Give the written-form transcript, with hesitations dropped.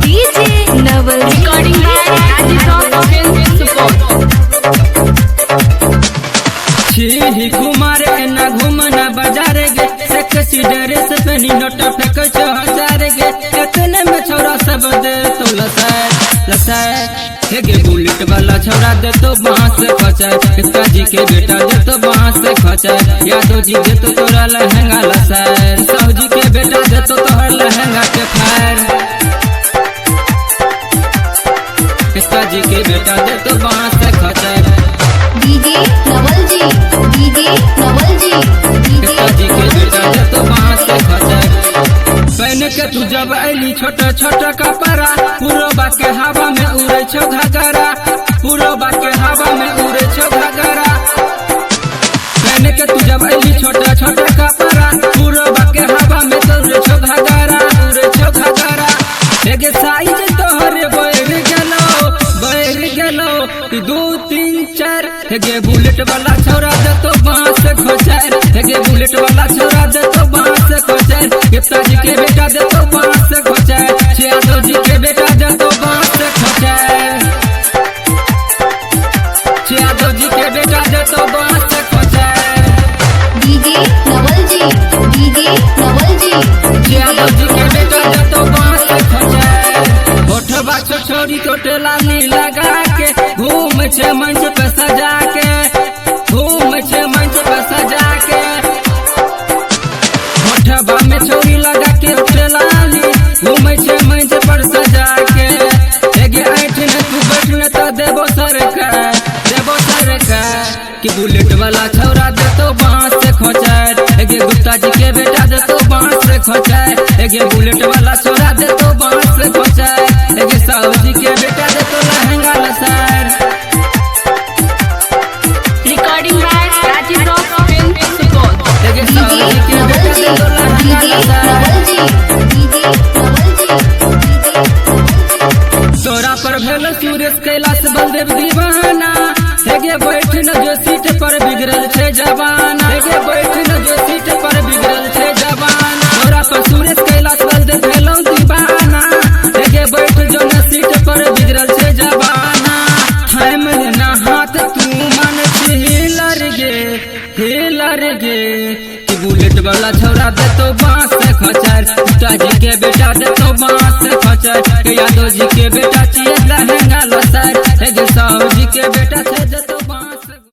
DJ नवल recording छी घुमारे ना घूमना बाजार गे सेक्सी ड्रेस पहनी नोटा फेंक 6000 गे इतने में छोरा सब दे तो लसाए हे गे बुलेट वाला छोरा दे तो बांस से खचाए पिताजी के बेटा दे तो बांस से खचाए यादव जी दे तो तोरा लहंगा लसाए साहू जी के बेटा दे तो तोहर लहंगा के फायर पिताजी के बेटा दे तो बांस से खचाए डीजे नवल जी पिताजी के बेटा दे तो बांस से खचाए पहन के तू जब अली छोटा छोटा कपड़ा पूरबा के हवा में उड़े छो घाघरा पूरबा के हवा में उड़े छो घाघरा पहन के तू जब अली छोटा छोटा कपड़ा पूरबा के हवा में तो उड़े छो घाघरा एगे साइज तोहरे बैर गेलो 2 3 4 हेगे बुलेट वाला छोरा दे तो बांस से खोचाए हेगे बुलेट वाला छोरा दे तो बांस से खोचाए पिताजी के बेटा दे तो बांस से खोचाए यादव जी के बेटा दे तो बांस से खोचाए यादव जी के बेटा दे तो बांस से खोचाए डीजे नवल जी यादव जी के बेटा दे तो बांस से खोचाए होठबा छोरी टोटे लाली लगा के घूम छे मंच पे सजा के होठबा में छोरी लगा के टोटे लाली घूम छे मंच पर सजा के एगे ऐठ ने तू बैठने तो देबो सरकार कि बुलेट वाला छोरा दे तो बांस से खोचाए एगे गुप्ता जी के बेटा दे तो बांस से खोचाए एगे बुलेट वाला छोरा दे तो बांस से खोचाए एगे साहू जी के बेटा दे तो लहंगा लसार recording by Rajiv Rock film Supaul एगे साहू जी के बेटा दे तो लहंगा लसार तोरा पर भेल सुरेश कैलाश बलदेव दीवाना हेगे बैठ न जो सीट पर बिगड़ल छे जवाना हेगे बैठ न जो सीट पर बिगड़ल छे जवाना तोरा पर सुरेश कैलाश बलदेव भेलौ दीवाना हेगे बैठ जो न सीट पर बिगड़ल छे जवाना थाम लेना हाथ तू मन छे हिलर गे कि बुलेट वाला छोरा दे तो बांस से खचार पिताजी के बेटा दे तो बांस से खचार यादव जी के बेटा चाहिए लहंगा लसार साहू जी के बेटा